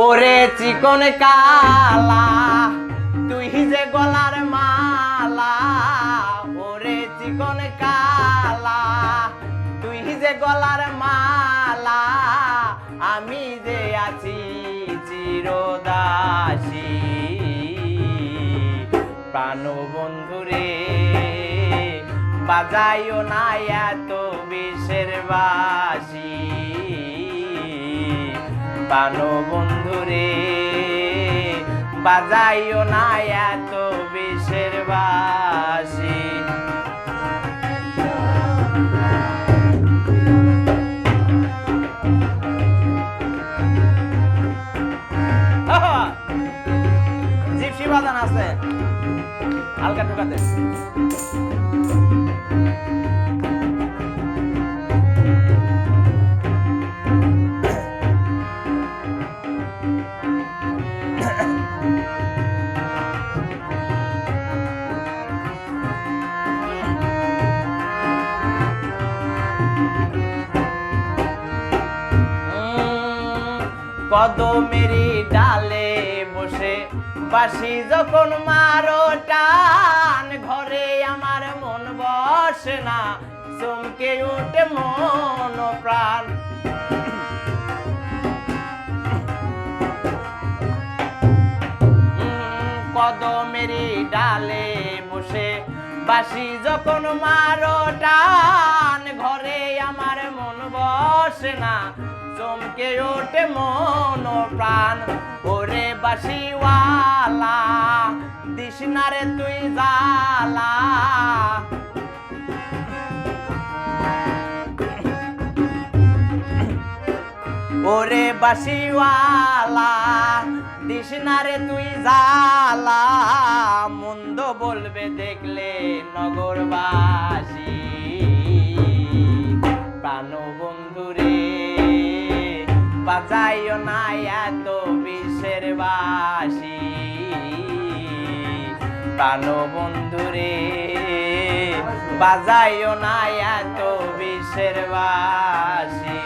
ওরে চিকন কালা তুই যে গলার মালা, ওরে চিকন কালা তুই যে গলার মালা, আমি যে আছি চিরদাসী। প্রাণ বন্ধুরে বাজাইও না এত বিষের বাঁশি, প্রাণ বন্ধুরে বাজাইও না এত বিষের বাঁশি। জিপসি বাজান আছে হালকা ঢুকাতে। কদমেরি ডালে বসে বাঁশি যখন মারো টান, ঘরে আমার মন বসে না, চমকে উঠে মন প্রাণ। কদমেরি ডালে বসে বাঁশি যখন মারো টান, ঘরে আমার মন বসে না, চমকে ওঠে মন প্রাণ। ওরে বাঁশিওয়ালা দিস না রে তুই জ্বালা, ওরে বাঁশিওয়ালা দিস না রে তুই জ্বালা, মন্দ বলবে দেখলে নগরবাসী। প্রাণ বন্ধুরে বাজাইও না এত বিষের বাঁশি, প্রাণ বন্ধুরে বাজাইও না এত বিষের বাঁশি।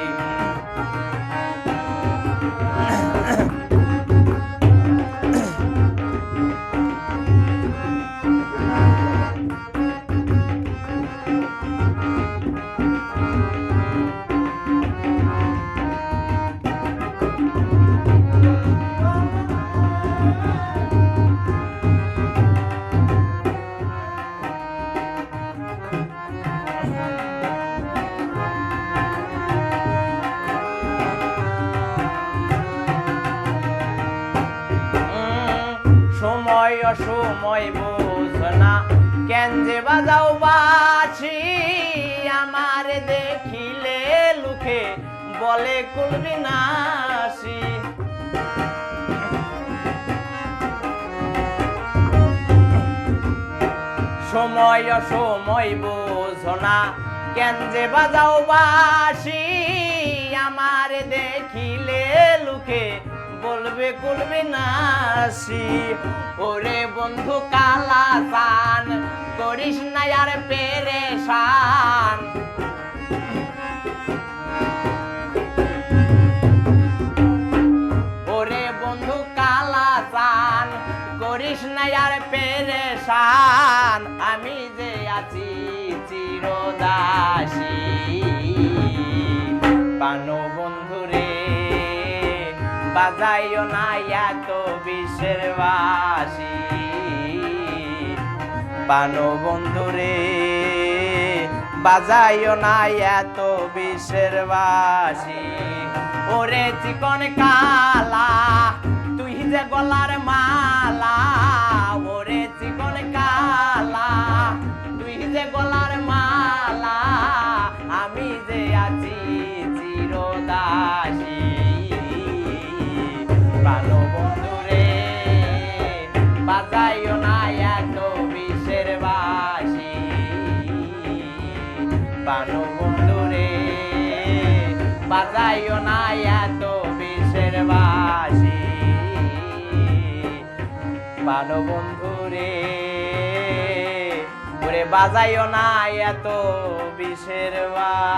সময় অসময় বোঝ না কেন যে বাজাও বাঁশি, আমার দেখিলে লুকে বলে কুলবি নাসি। সময় অসময় বোঝ না কেন যে বাজাও বাঁশি, আমার দেখিলে লুকে বলবে কুলবে নাসি। ওরে বন্ধু কালা চান করিস না আর পেরেশান, ওরে বন্ধু কালা চান করিস না আর পেরেশান, আমি যে আছি চিরদাসী। প্রাণ বন্ধুরে বাজাইও না এত বিষের বাঁশি, প্রাণ বন্ধুরে বাজাইও না এত বিষের বাঁশি। ওরে চিকন কালা তুই যে গলার মালা, ওরে চিকন কালা তুই যে গলার মালা, আমি যে আছি চিরদাসী। প্রাণ বন্ধুরে বাজাইও না এত বিষের বাঁশি, প্রাণ বন্ধুরে বাজাইও না এত বিষের বাঁশি, প্রাণ বন্ধুরে ওরে বাজাইও না এত বিষের বাঁশি।